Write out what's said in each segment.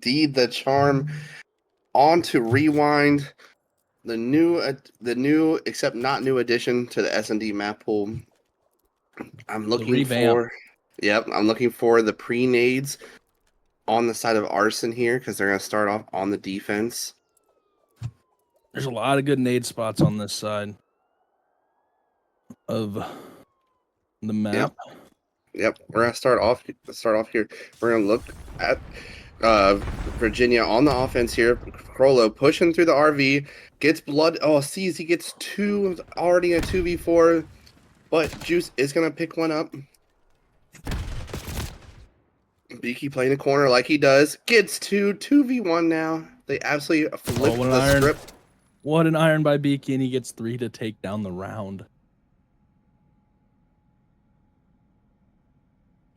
Deed the Charm. On to Rewind. The new, except not new addition to the S&D map pool. I'm looking for, I'm looking for the pre-nades on the side of Arsyn here because they're going to start off on the defense. There's a lot of good nade spots on this side of the map. Yep. We're going to start off here. We're going to look at Virginia on the offense here. Crollo pushing through the RV, gets blood. Oh, sees he gets two already in a 2v4, but Juice is going to pick one up. Beaky playing the corner like he does. Gets 2v1 now. They absolutely flipped the script. What an iron by Beaky, and he gets 3 to take down the round.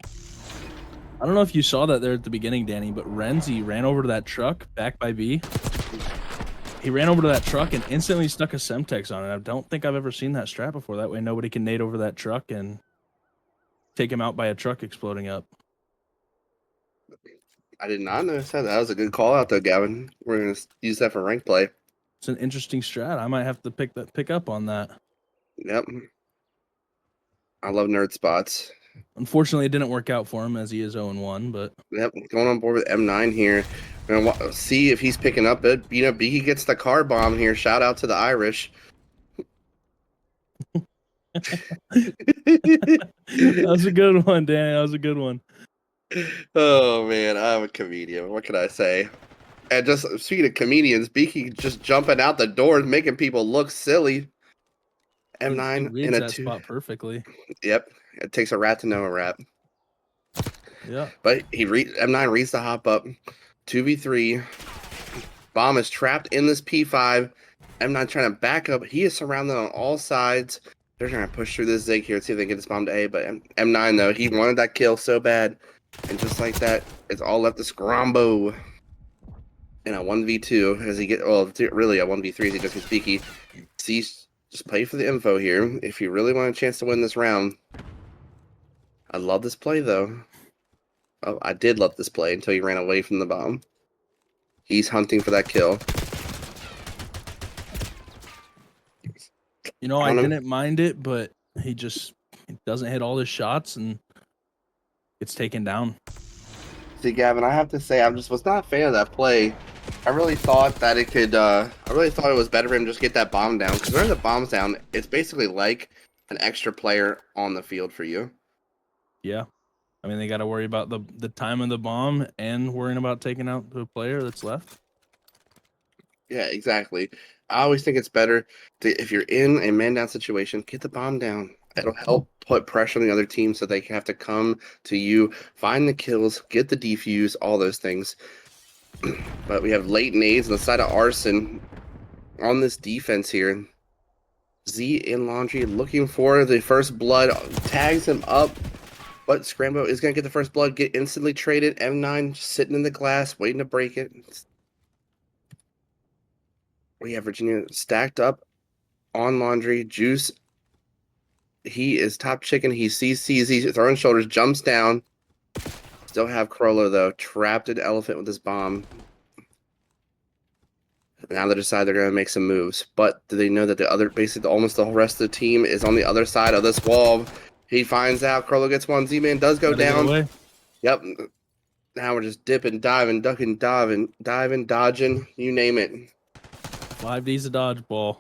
I don't know if you saw that there at the beginning, Danny, but Renzi ran over to that truck back by B. He ran over to that truck and instantly stuck a Semtex on it. I don't think I've ever seen that strat before. That way nobody can nade over that truck and take him out by a truck exploding up. I did not notice that. That was a good call out, though, Gavin. We're going to use that for rank play. It's an interesting strat. I might have to pick up on that. Yep. I love nerd spots. Unfortunately, it didn't work out for him as he is 0-1, but... Yep, going on board with M9 here. We're going to see if he's picking up it. You know, Beaky gets the car bomb here. Shout out to the Irish. That was a good one, Danny. That was a good one. Oh, man, I'm a comedian. What can I say? And just speaking of comedians, Beaky just jumping out the door, making people look silly. M9 in a spot perfectly. Yep, it takes a rat to know a rat. Yeah, but M9 reads the hop up. 2v3. Bomb is trapped in this P5. M9 trying to back up. He is surrounded on all sides. They're trying to push through this Zig here, see if they can get this bomb to A. But M9 though, he wanted that kill so bad, and just like that, it's all left to Scrombo. In a 1v2 as he really a 1v3 as he just gets Beaky. Just play for the info here if you really want a chance to win this round. I love this play though. Oh, I did love this play until he ran away from the bomb. He's hunting for that kill. You know, I didn't mind it, but he doesn't hit all his shots and gets taken down. See, Gavin, I have to say I was not a fan of that play. I really thought that it could. I really thought it was better for him to just get that bomb down. Because when the bomb's down, it's basically like an extra player on the field for you. Yeah, I mean they got to worry about the time of the bomb and worrying about taking out the player that's left. Yeah, exactly. I always think it's better if you're in a man down situation, get the bomb down. It'll help put pressure on the other team so they have to come to you, find the kills, get the defuse, all those things. But we have late nades on the side of Arsyn on this defense here. Z in Laundry looking for the first blood, tags him up, but Scrambo is going to get the first blood, get instantly traded. M9 just sitting in the glass, waiting to break it. We have Virginia stacked up on Laundry. Juice, he is top chicken. He sees he's throwing shoulders, jumps down. Still have Crollo, though, trapped in Elephant with his bomb. Now they decide they're going to make some moves. But do they know that basically almost the whole rest of the team is on the other side of this wall? He finds out. Crollo gets one. Z-Man does go down. Yep. Now we're just dipping, diving, ducking, diving, dodging, you name it. 5D's a dodgeball.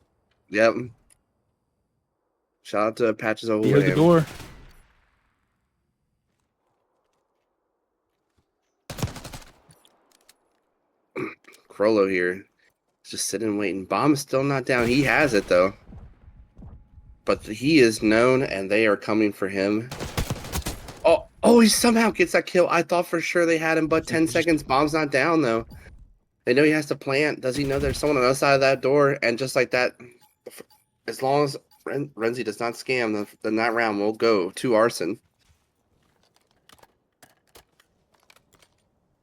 Yep. Shout out to Patches over Near the door. Crollo here. Just sitting waiting. Bomb is still not down. He has it though. But he is known and they are coming for him. Oh, he somehow gets that kill. I thought for sure they had him, but 10 seconds. Bomb's not down though. They know he has to plant. Does he know there's someone on the other side of that door? And just like that, as long as Renzi does not scam, then that round will go to Arsyn.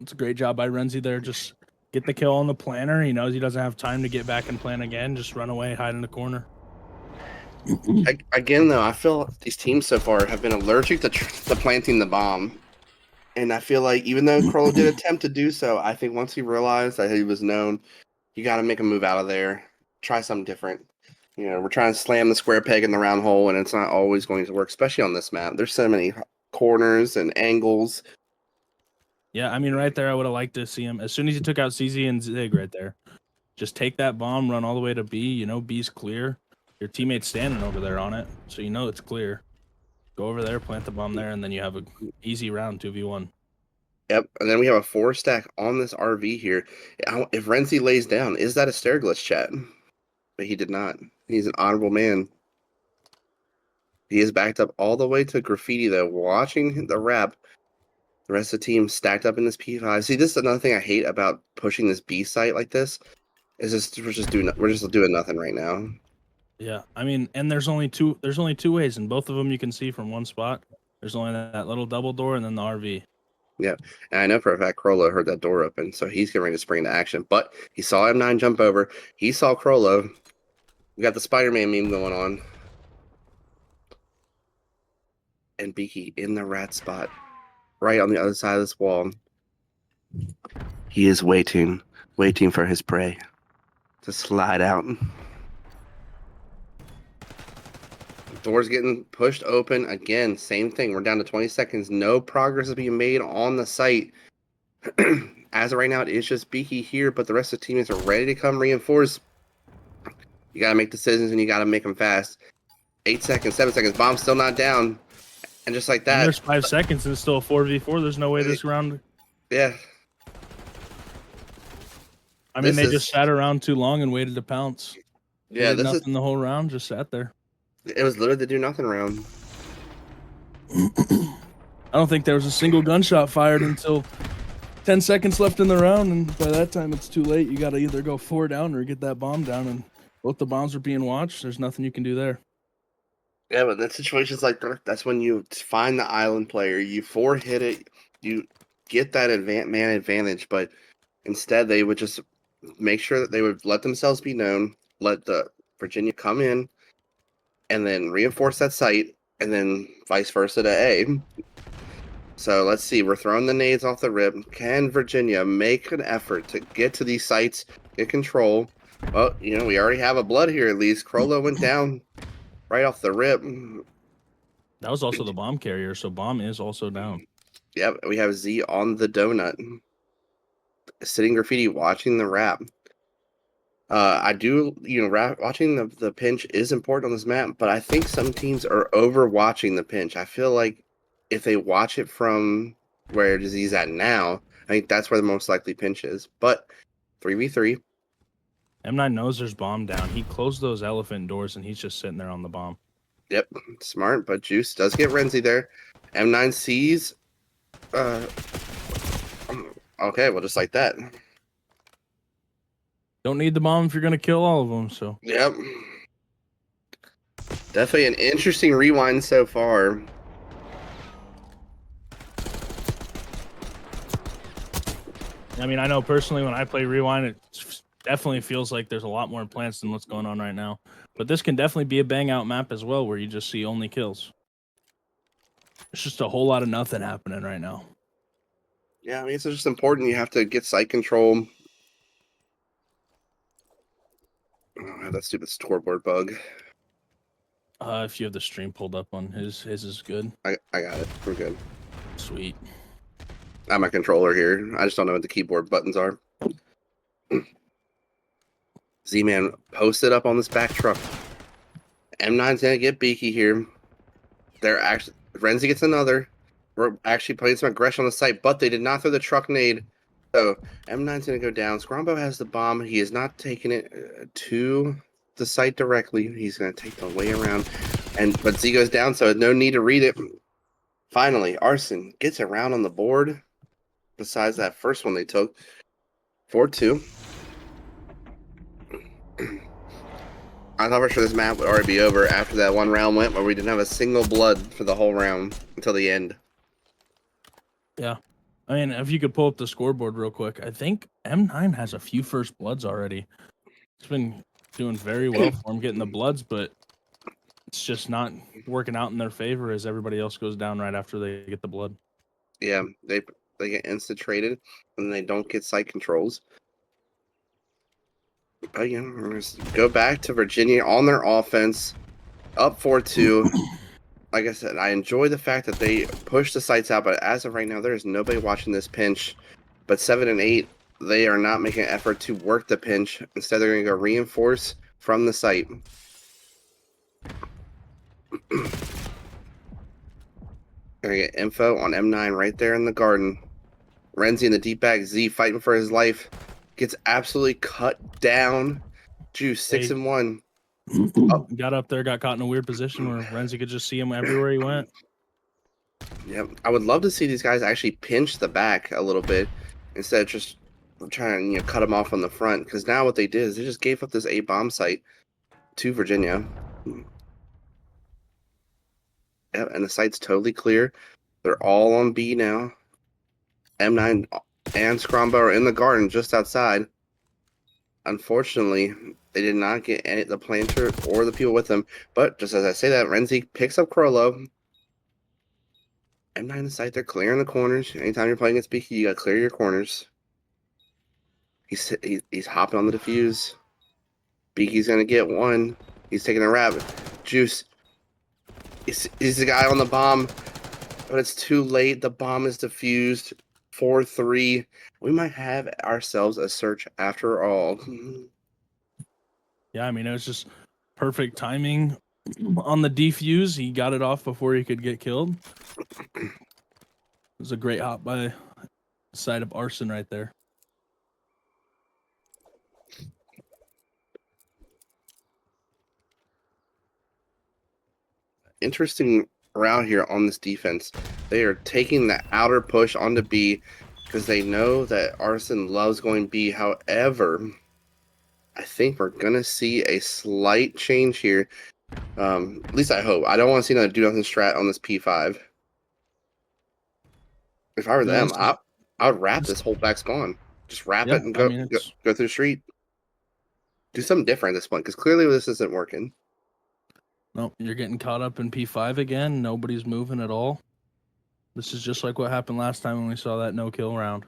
It's a great job by Renzi there. Just get the kill on the planner. He knows he doesn't have time to get back and plan again. Just run away, hide in the corner. Again, though, I feel these teams so far have been allergic to planting the bomb. And I feel like even though Crowell did attempt to do so, I think once he realized that he was known, you got to make a move out of there. Try something different. We're trying to slam the square peg in the round hole, and it's not always going to work, especially on this map. There's so many corners and angles. Yeah, I mean, right there, I would have liked to see him as soon as he took out CZ and Zig right there. Just take that bomb, run all the way to B. You know, B's clear. Your teammate's standing over there on it, so you know it's clear. Go over there, plant the bomb there, and then you have an easy round 2v1. Yep, and then we have a 4-stack on this RV here. If Renzi lays down, is that a stair glitch, chat? But he did not. He's an honorable man. He is backed up all the way to Graffiti, though, watching the wrap. The rest of the team stacked up in this P5. See, this is another thing I hate about pushing this B site like this. Is just we're just doing nothing right now. Yeah, I mean, and there's only two ways, and both of them you can see from one spot. There's only that little double door and then the RV. Yeah, and I know for a fact Krolo heard that door open, so he's getting ready to spring into action. But he saw M9 jump over. He saw Krolo. We got the Spider-Man meme going on. And Beaky in the rat spot, right on the other side of this wall. He is waiting for his prey to slide out. Door's getting pushed open again. Same thing. We're down to 20 seconds. No progress is being made on the site. As of right now, it is just Beaky here, but the rest of the teammates are ready to come reinforce. You got to make decisions, and you got to make them fast. 8 seconds, 7 seconds. Bomb's still not down. And just like that. And there's 5 seconds and it's still a 4v4. There's no way this round. Yeah. I mean, they just sat around too long and waited to pounce. Yeah, this nothing the whole round, just sat there. It was literally the do nothing round. I don't think there was a single gunshot fired until 10 seconds left in the round, and by that time it's too late. You got to either go 4 down or get that bomb down, and both the bombs are being watched. There's nothing you can do there. Yeah, but in situations like that, that's when you find the island player, you 4-hit it, you get that man advantage, but instead they would just make sure that they would let themselves be known, let the Virginia come in, and then reinforce that site, and then vice versa to A. So let's see, we're throwing the nades off the rip. Can Virginia make an effort to get to these sites, get control? Well, we already have a blood here at least. Krolo went down right off the rip. That was also the bomb carrier, so bomb is also down. Yep, we have Z on the donut. Sitting Graffiti watching the wrap. I do, watching the pinch is important on this map, but I think some teams are over watching the pinch. I feel like if they watch it from where Z's at now, I think that's where the most likely pinch is. But 3v3. M9 knows there's bomb down. He closed those elephant doors, and he's just sitting there on the bomb. Yep, smart, but Juice does get Renzi there. M9 sees. Okay, well, just like that. Don't need the bomb if you're going to kill all of them, so. Yep. Definitely an interesting rewind so far. I mean, I know personally when I play Rewind, it definitely feels like there's a lot more plants than what's going on right now. But this can definitely be a bang-out map as well, where you just see only kills. It's just a whole lot of nothing happening right now. Yeah, I mean, it's just important. You have to get site control. Oh, that stupid scoreboard bug. If you have the stream pulled up on his is good. I got it. We're good. Sweet. I have my controller here. I just don't know what the keyboard buttons are. Z-Man posted up on this back truck. M9's gonna get Beaky here. They're actually Renzi gets another. We're actually playing some aggression on the site, but they did not throw the truck nade. So M9's gonna go down. Scrombo has the bomb. He is not taking it to the site directly. He's gonna take the way around. But Z goes down, so no need to read it. Finally, Arsyn gets around on the board. Besides that first one they took. 4-2. I thought for sure this map would already be over after that one round went where we didn't have a single blood for the whole round until the end. Yeah. I mean, if you could pull up the scoreboard real quick, I think M9 has a few first bloods already. It's been doing very well for him getting the bloods, but it's just not working out in their favor as everybody else goes down right after they get the blood. Yeah, they get instant traded and they don't get site controls. But yeah, we're gonna go back to Virginia on their offense, up 4-2. Like I said, I enjoy the fact that they push the sites out, but as of right now, there is nobody watching this pinch. But 7 and 8, they are not making an effort to work the pinch. Instead, they're going to go reinforce from the site. Gonna get info on M9 right there in the garden. Renzi in the deep bag, Z fighting for his life. Gets absolutely cut down. Juice 6 and 1. Got up there, got caught in a weird position where Renzi could just see him everywhere he went. Yep. I would love to see these guys actually pinch the back a little bit instead of just trying to cut them off on the front. Because now what they did is they just gave up this A bomb site to Virginia. Yep, and the site's totally clear. They're all on B now. M9 and Scrombo are in the garden just outside. Unfortunately, they did not get any the planter or the people with them. But just as I say that, Renzi picks up Crollo. M9 in the site, they're clearing the corners. Anytime you're playing against BK, you gotta clear your corners. He's hopping on the defuse. Beaky's gonna get one. He's taking a rabbit. Juice. He's the guy on the bomb, but it's too late. The bomb is defused. 4-3. We might have ourselves a search after all. Yeah, I mean, it was just perfect timing on the defuse. He got it off before he could get killed. It was a great hop by the side of Arsyn right there. Interesting route here on this defense. They are taking the outer push onto B because they know that Arsyn loves going B. However, I think we're gonna see a slight change here. At least I hope. I don't want to see another do nothing strat on this P5. If I were them, I would wrap this whole back spawn. Just wrap it and go through the street. Do something different at this point because clearly this isn't working. Nope, you're getting caught up in P5 again. Nobody's moving at all. This is just like what happened last time when we saw that no-kill round.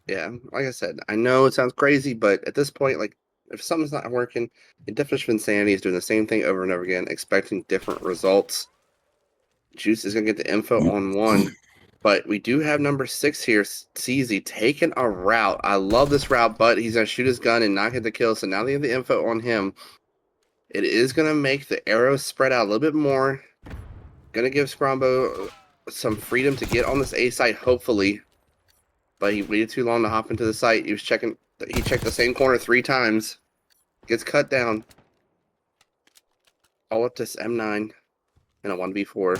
Yeah, like I said, I know it sounds crazy, but at this point, like, if something's not working, the definition of insanity is doing the same thing over and over again, expecting different results. Juice is going to get the info on one, but we do have number 6 here, CZ, taking a route. I love this route, but he's going to shoot his gun and not get the kill, so now they have the info on him. It is going to make the arrows spread out a little bit more. Going to give Scrombo some freedom to get on this A site, hopefully. But he waited too long to hop into the site. He checked the same corner 3 times. Gets cut down. All up to M9 and a 1v4.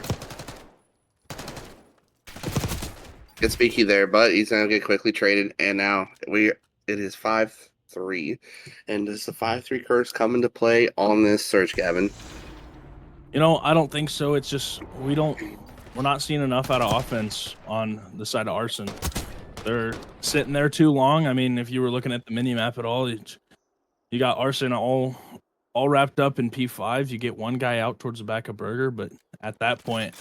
Gets Beaky there, but he's gonna get quickly traded. And now it is 5-3. And does the 5-3 curse come into play on this search, Gavin? You know, I don't think so. It's just we're not seeing enough out of offense on the side of Arsyn. They're sitting there too long. I mean, if you were looking at the mini map at all, you got Arsyn all wrapped up in P5. You get one guy out towards the back of Burger, but at that point,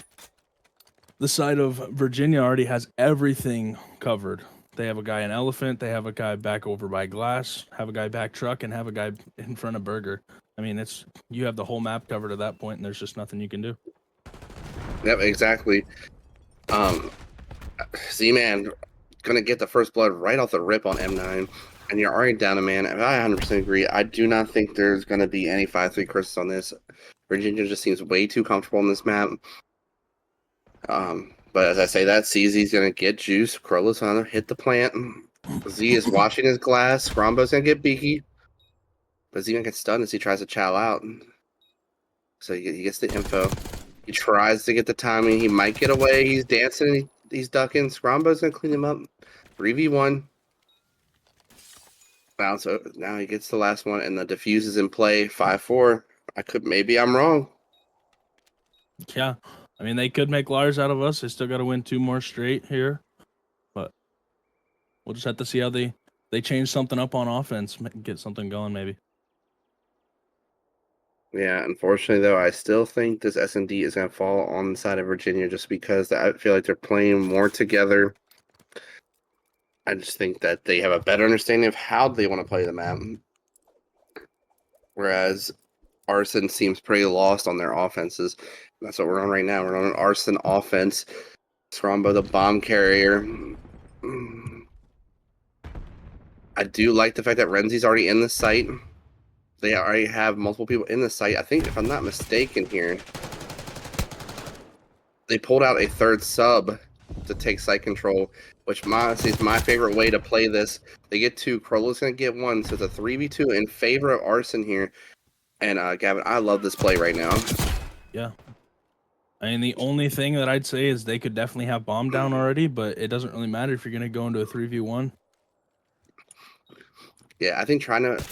the side of Virginia already has everything covered. They have a guy in Elephant, they have a guy back over by Glass, have a guy back Truck, and have a guy in front of Burger. I mean, you have the whole map covered at that point, and there's just nothing you can do. Yep, exactly. Z-Man gonna get the first blood right off the rip on M9, and you're already down a man. I 100% agree. I do not think there's gonna be any 5-3 curses on this. Virginia just seems way too comfortable on this map. But as I say that, CZ's gonna get juice. Crowlow's gonna hit the plant. Z is watching his glass. Scrombo's gonna get beaky. But Z-Man gets stunned as he tries to chow out. So he gets the info. He tries to get the timing. He might get away. He's dancing. He's ducking. Scrombo's gonna clean him up. 3v1. So now he gets the last one, and the defuse is in play. 5-4. Maybe I'm wrong. Yeah, I mean, they could make Lars out of us. They still got to win 2 more straight here, but we'll just have to see how they change something up on offense, get something going maybe. Yeah, unfortunately though, I still think this SMD is going to fall on the side of Virginia just because I feel like they're playing more together. I just think that they have a better understanding of how they want to play the map, whereas Arsyn seems pretty lost on their offenses. That's what we're on right now. We're on an Arsyn offense. Scrombo, the bomb carrier. I do like the fact that Renzi's already in the site. They already have multiple people in the site. I think, if I'm not mistaken here, they pulled out a third sub to take site control, which honestly is my favorite way to play this. They get two. Crollo's going to get one, so it's a 3v2 in favor of Arsyn here. And Gavin, I love this play right now. Yeah. I mean, the only thing that I'd say is they could definitely have bomb down already, but it doesn't really matter if you're going to go into a 3v1. Yeah, I think trying to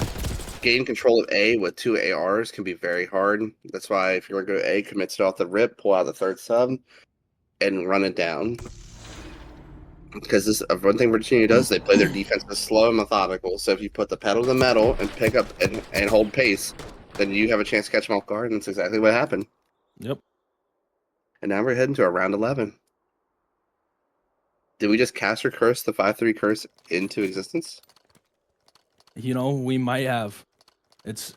gain control of A with two ARs can be very hard. That's why if you're going to go A, commit it off the rip, pull out the third sub, and run it down. Because this one thing Virginia does, they play their defense as slow and methodical. So if you put the pedal to the metal and pick up and hold pace, then you have a chance to catch them off guard, and that's exactly what happened. Yep. And now we're heading to a round 11. Did we just cast or curse the 5-3 curse into existence? You know, we might have. It's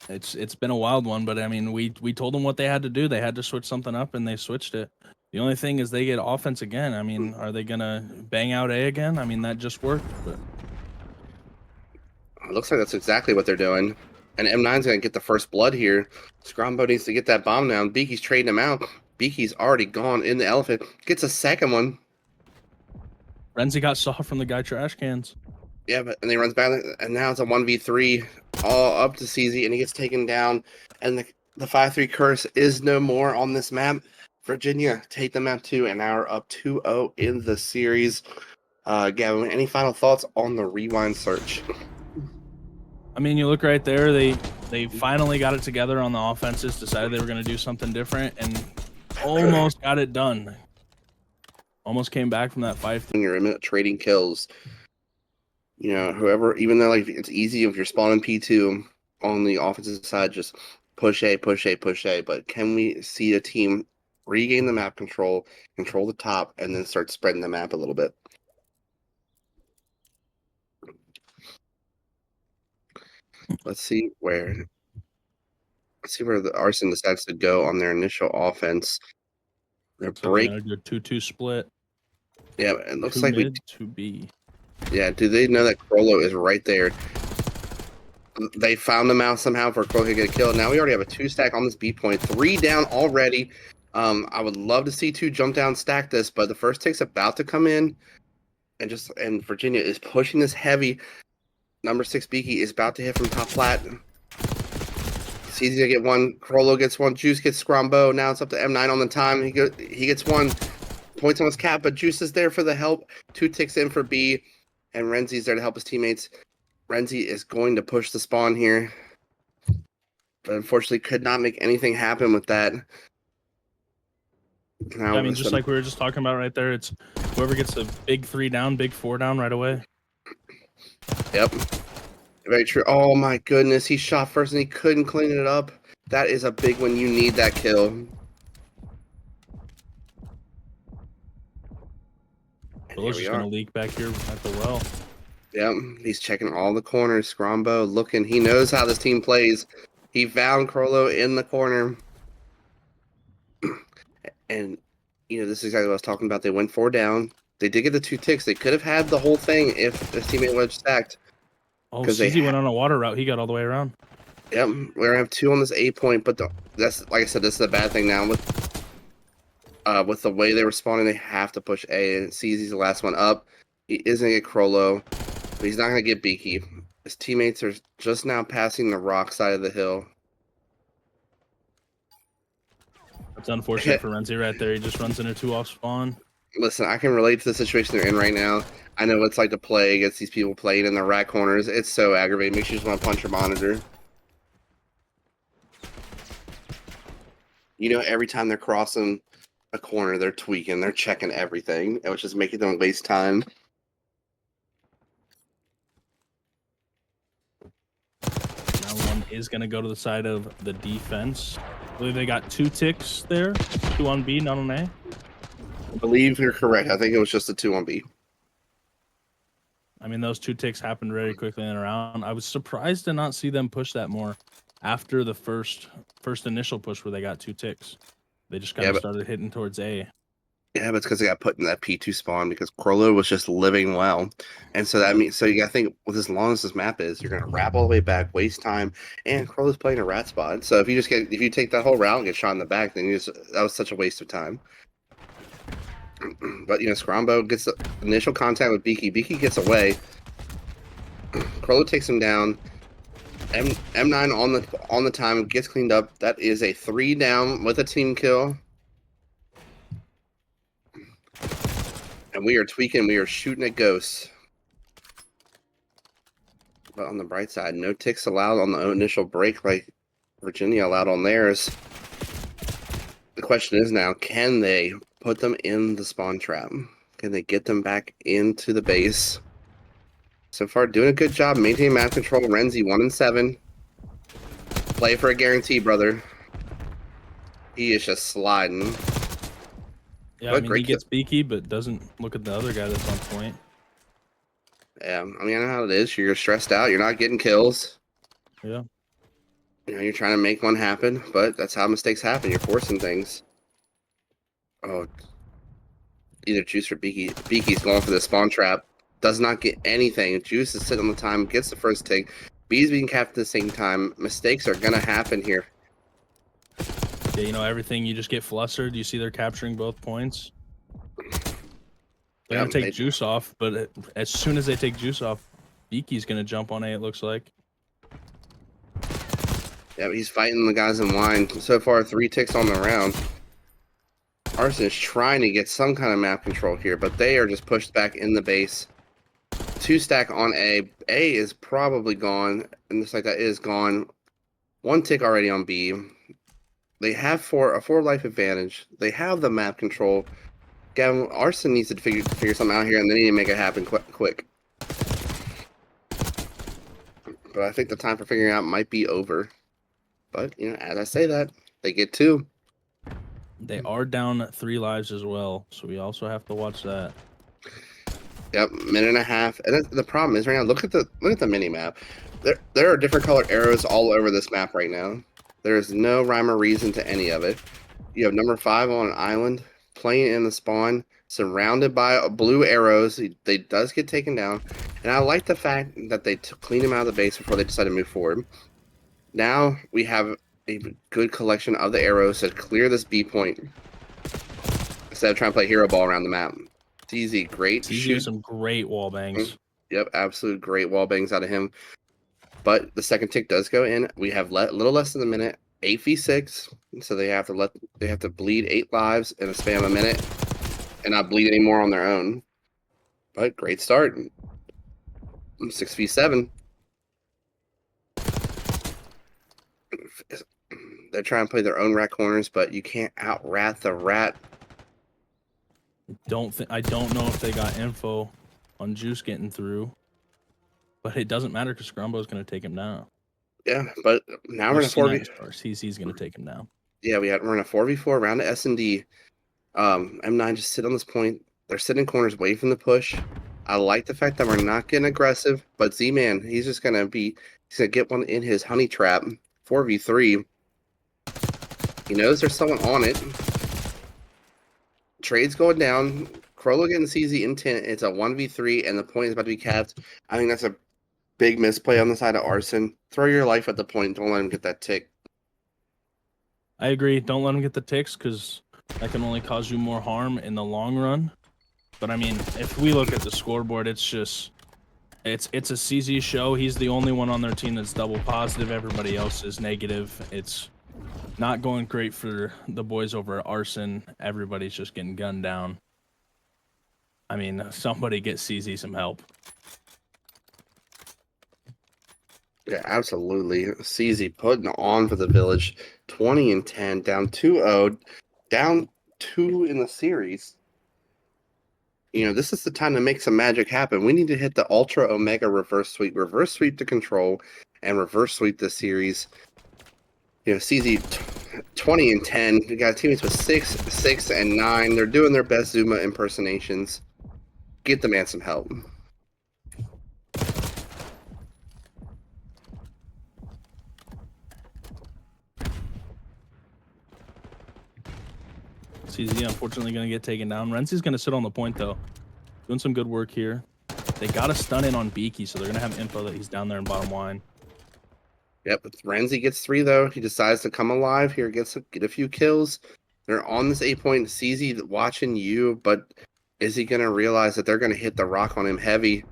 been a wild one, but I mean, we told them what they had to do. They had to switch something up, and they switched it. The only thing is they get offense again. I mean, are they gonna bang out A again? I mean, that just worked. But It looks like that's exactly what they're doing. And M9's going to get the first blood here. Scrombo needs to get that bomb down. Beaky's trading him out. Beaky's already gone in the elephant. Gets a second one. Renzi got soft from the guy trash cans. Yeah, but and he runs back, and now it's a 1v3, all up to CZ, and he gets taken down. And the 5-3 curse is no more on this map. Virginia take the map 2, and now we're up 2-0 in the series. Gavin, any final thoughts on the rewind search? I mean, you look right there. They finally got it together on the offenses. Decided they were going to do something different, and almost got it done. Almost came back from that 5-3. When you're in trading kills, you know, whoever, even though like it's easy if you're spawning P2 on the offensive side, just push A, push A, push A. But can we see a team regain the map control the top, and then start spreading the map a little bit? Let's see where the Arsyn decides to go on their initial offense. Their break. They're gonna do a 2-2 split. Yeah, it looks Two like mid, 2B. Yeah, do they know that Crollo is right there? They found him out somehow for Crollo to get killed. Now we already have a 2-stack on this B point. 3 down already. I would love to see 2 jump down stack this, but the first tick's about to come in. And Virginia is pushing this heavy. Number 6 Beaky is about to hit from top flat. It's easy to get one. Crollo gets one. Juice gets Scrombo. Now it's up to M9 on the time. He gets one. Points on his cap, but Juice is there for the help. 2 ticks in for B, and Renzi's there to help his teammates. Renzi is going to push the spawn here, but unfortunately could not make anything happen with that. Now, I mean, just like we were just talking about right there, it's whoever gets a big 3 down, big 4 down right away. Yep. Very true. Oh my goodness, he shot first and he couldn't clean it up. That is a big one. You need that kill. Bullet's just gonna leak back here at the well. Yep, he's checking all the corners. Scrombo looking. He knows how this team plays. He found Crollo in the corner. And, you know, this is exactly what I was talking about. They went 4 down. They did get the 2 ticks. They could have had the whole thing if his teammate would have stacked. Oh, CZ went on a water route. He got all the way around. Yep, we're going to have 2 on this A point, but that's, like I said, this is a bad thing now. With the way they were spawning, they have to push A, and CZ's the last one up. He is going to get Crollo, but he's not going to get Beaky. His teammates are just now passing the rock side of the hill. That's unfortunate for Renzi right there. He just runs into 2 off spawn. Listen, I can relate to the situation they're in right now. I know what it's like to play against these people playing in the rat corners. It's so aggravating. Makes you just want to punch your monitor. You know, every time they're crossing a corner, they're tweaking, they're checking everything, which is making them waste time. Now 1 is going to go to the side of the defense. I believe they got 2 ticks there. 2 on B, not on A. I believe you're correct. I think it was just a 2 on B. I mean, those 2 ticks happened very quickly in the round. I was surprised to not see them push that more after the first initial push where they got 2 ticks. They just kind of started hitting towards A. Yeah, but it's because they got put in that P2 spawn because Corlo was just living well. And so that means, so you got to think, with as long as this map is, you're going to wrap all the way back, waste time, and Corlo's playing a rat spot. So if you take that whole route and get shot in the back, then that was such a waste of time. But, Scrombo gets the initial contact with Beaky. Beaky gets away. Corlo takes him down. M9 on the time, gets cleaned up. That is a 3 down with a team kill. And we are tweaking. We are shooting at ghosts. But on the bright side, no ticks allowed on the initial break like Virginia allowed on theirs. The question is now, can they put them in the spawn trap? Can they get them back into the base? So far, doing a good job maintaining map control. Renzi 1-7. Play for a guarantee, brother. He is just sliding. Yeah, I mean, he gets Beaky, but doesn't look at the other guy that's on point. Yeah, I mean, I know how it is. You're stressed out. You're not getting kills. Yeah. You're trying to make one happen, but that's how mistakes happen. You're forcing things. Oh, either Juice or Beaky. Beaky's going for the spawn trap. Does not get anything. Juice is sitting on the time, gets the first tick. B's being capped at the same time. Mistakes are going to happen here. Yeah, everything, you just get flustered. You see they're capturing both points. They're going to take Juice off, but as soon as they take Juice off, Beaky's going to jump on A, it looks like. Yeah, but he's fighting the guys in line. So far, 3 ticks on the round. Arsyn is trying to get some kind of map control here, but they are just pushed back in the base. 2 stack on A. A is probably gone, and just like that is gone. 1 tick already on B. They have a 4 life advantage. They have the map control. Gavin, Arsyn needs to figure something out here, and they need to make it happen quick. But I think the time for figuring out might be over. But, as I say that, they get 2. They are down 3 lives as well, so we also have to watch that. Yep, minute and a half. And the problem is right now, look at the mini map. There are different colored arrows all over this map right now. There is no rhyme or reason to any of it. You have number 5 on an island, playing in the spawn, surrounded by blue arrows. They does get taken down. And I like the fact that they cleaned him out of the base before they decided to move forward. Now we have a good collection of the arrows to clear this B point. Instead of trying to play hero ball around the map. It's easy, great. Shoot some great wall bangs. Yep, absolute great wall bangs out of him. But the second tick does go in. We have a little less than a minute. 8v6, so they have to bleed 8 lives in a span of a minute, and not bleed anymore on their own. But great start. 6v7. They're trying to play their own rat corners, but you can't out-rat the rat. I don't know if they got info on Juice getting through, but it doesn't matter because Scrumbo's going to take him down. Yeah, but now we're in a 4v4. He's going to take him down. Yeah, we're in a 4v4 round of S&D. M9 just sit on this point. They're sitting in corners, waiting for the push. I like the fact that we're not getting aggressive, but Z-Man, he's gonna get one in his honey trap. 4v3. He knows there's someone on it. Trade's going down. Crollo getting CZ intent. It's a 1v3, and the point is about to be capped. I think that's a big misplay on the side of Arsyn. Throw your life at the point. Don't let him get that tick. I agree. Don't let him get the ticks because that can only cause you more harm in the long run. But I mean, if we look at the scoreboard, it's a CZ show. He's the only one on their team that's double positive. Everybody else is negative. It's not going great for the boys over at Arsyn. Everybody's just getting gunned down. I mean, somebody get CZ some help. Yeah, absolutely. CZ putting on for the village. 20-10, down 2-0, down 2 in the series. This is the time to make some magic happen. We need to hit the Ultra Omega reverse sweep to control, and reverse sweep this series. You know, CZ 20 and 10. You got teammates with 6, 6, and 9. They're doing their best Zuma impersonations. Get the man some help. CZ unfortunately going to get taken down. Renzi's going to sit on the point, though. Doing some good work here. They got to stun in on Beaky, so they're going to have info that he's down there in bottom line. Yep, Renzi gets 3, though. He decides to come alive here, get a few kills. They're on this 8-point. CZ watching you, but is he going to realize that they're going to hit the rock on him heavy?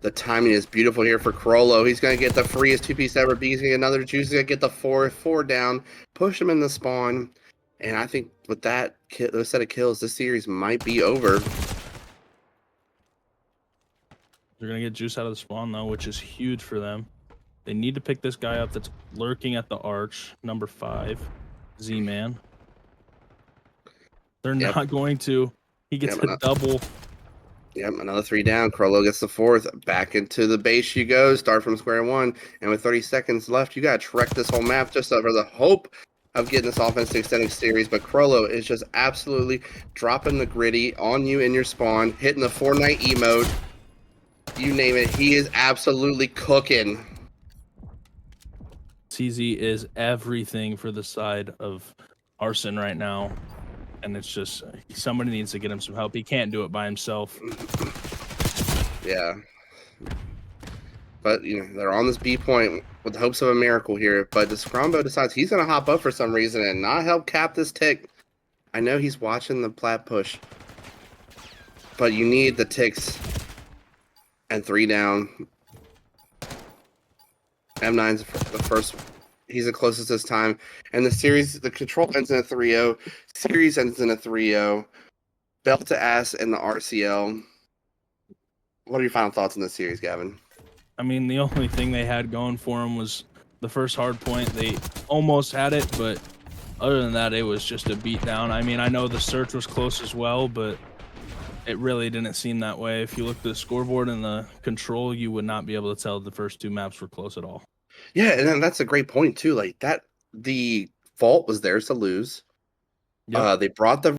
The timing is beautiful here for Crollo. He's going to get the freest 2-piece ever. B's going to get another juice. He's going to get the 4 down, push him in the spawn. And I think with that those set of kills, this series might be over. They're going to get juice out of the spawn, though, which is huge for them. They need to pick this guy up that's lurking at the arch, number 5, Z-Man. They're not going to. He gets a double. Yep, another 3 down. Crollo gets the 4th. Back into the base she goes. Start from square one. And with 30 seconds left, you got to trek this whole map just for the hope of getting this offense to extending series. But Crollo is just absolutely dropping the gritty on you in your spawn, hitting the Fortnite emote. You name it. He is absolutely cooking. CZ is everything for the side of Arsyn right now. And it's just, somebody needs to get him some help. He can't do it by himself. Yeah. But, you know, they're on this B point with the hopes of a miracle here. But Scrombo decides he's going to hop up for some reason and not help cap this tick. I know he's watching the plat push. But you need the ticks. And 3 down. M9's the first. He's the closest this time. And the series, the control ends in a 3-0. Series ends in a 3-0. Belt to ass in the RCL. What are your final thoughts on this series, Gavin? I mean, the only thing they had going for them was the first hard point. They almost had it, but other than that, it was just a beatdown. I mean, I know the search was close as well, but it really didn't seem that way. If you look at the scoreboard and the control, you would not be able to tell the first 2 maps were close at all. Yeah, and then that's a great point too. Like that, the fault was theirs to lose. Yep. They brought the